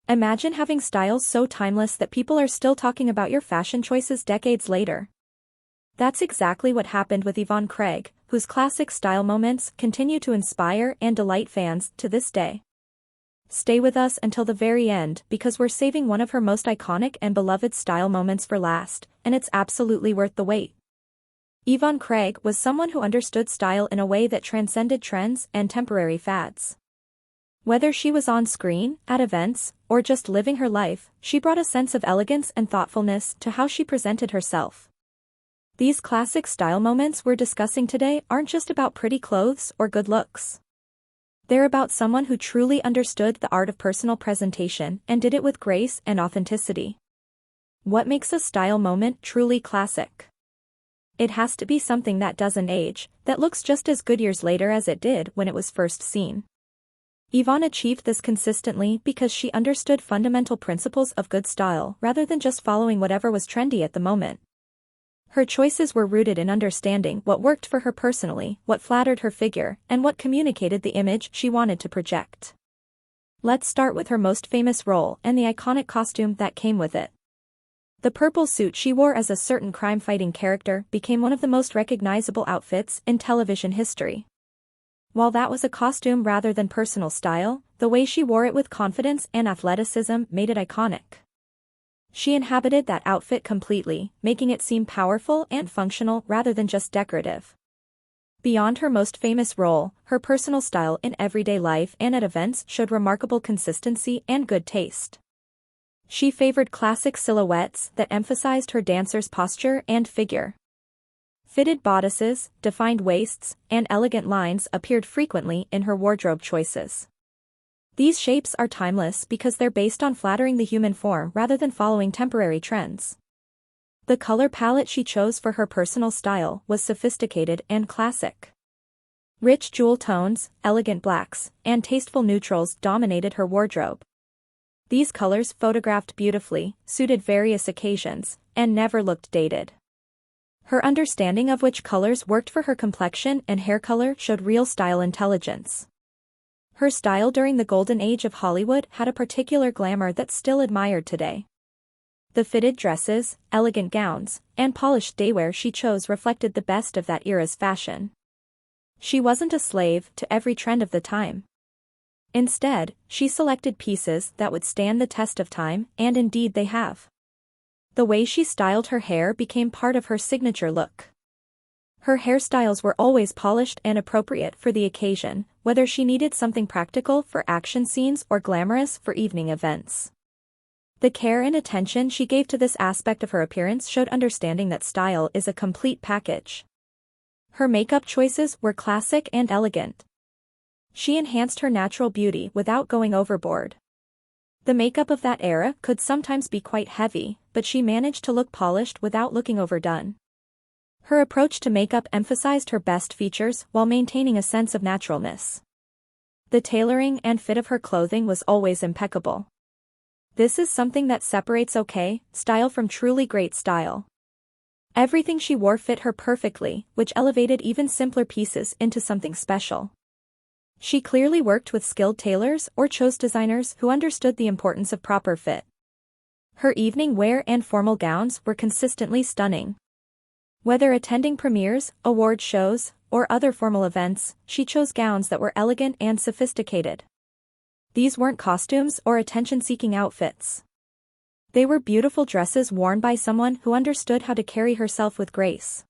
Imagine having styles so timeless that people are still talking about your fashion choices decades later. That's exactly what happened with Yvonne Craig, whose classic style moments continue to inspire and delight fans to this day. Stay with us until the very end because we're saving one of her most iconic and beloved style moments for last, and it's absolutely worth the wait. Yvonne Craig was someone who understood style in a way that transcended trends and temporary fads. Whether she was on screen, at events, or just living her life, she brought a sense of elegance and thoughtfulness to how she presented herself. These classic style moments we're discussing today aren't just about pretty clothes or good looks. They're about someone who truly understood the art of personal presentation and did it with grace and authenticity. What makes a style moment truly classic? It has to be something that doesn't age, that looks just as good years later as it did when it was first seen. Yvonne achieved this consistently because she understood fundamental principles of good style rather than just following whatever was trendy at the moment. Her choices were rooted in understanding what worked for her personally, what flattered her figure, and what communicated the image she wanted to project. Let's start with her most famous role and the iconic costume that came with it. The purple suit she wore as a certain crime-fighting character became one of the most recognizable outfits in television history. While that was a costume rather than personal style, the way she wore it with confidence and athleticism made it iconic. She inhabited that outfit completely, making it seem powerful and functional rather than just decorative. Beyond her most famous role, her personal style in everyday life and at events showed remarkable consistency and good taste. She favored classic silhouettes that emphasized her dancer's posture and figure. Fitted bodices, defined waists, and elegant lines appeared frequently in her wardrobe choices. These shapes are timeless because they're based on flattering the human form rather than following temporary trends. The color palette she chose for her personal style was sophisticated and classic. Rich jewel tones, elegant blacks, and tasteful neutrals dominated her wardrobe. These colors photographed beautifully, suited various occasions, and never looked dated. Her understanding of which colors worked for her complexion and hair color showed real style intelligence. Her style during the golden age of Hollywood had a particular glamour that's still admired today. The fitted dresses, elegant gowns, and polished daywear she chose reflected the best of that era's fashion. She wasn't a slave to every trend of the time. Instead, she selected pieces that would stand the test of time, and indeed they have. The way she styled her hair became part of her signature look. Her hairstyles were always polished and appropriate for the occasion, whether she needed something practical for action scenes or glamorous for evening events. The care and attention she gave to this aspect of her appearance showed understanding that style is a complete package. Her makeup choices were classic and elegant. She enhanced her natural beauty without going overboard. The makeup of that era could sometimes be quite heavy, but she managed to look polished without looking overdone. Her approach to makeup emphasized her best features while maintaining a sense of naturalness. The tailoring and fit of her clothing was always impeccable. This is something that separates okay style from truly great style. Everything she wore fit her perfectly, which elevated even simpler pieces into something special. She clearly worked with skilled tailors or chose designers who understood the importance of proper fit. Her evening wear and formal gowns were consistently stunning. Whether attending premieres, award shows, or other formal events, she chose gowns that were elegant and sophisticated. These weren't costumes or attention-seeking outfits. They were beautiful dresses worn by someone who understood how to carry herself with grace.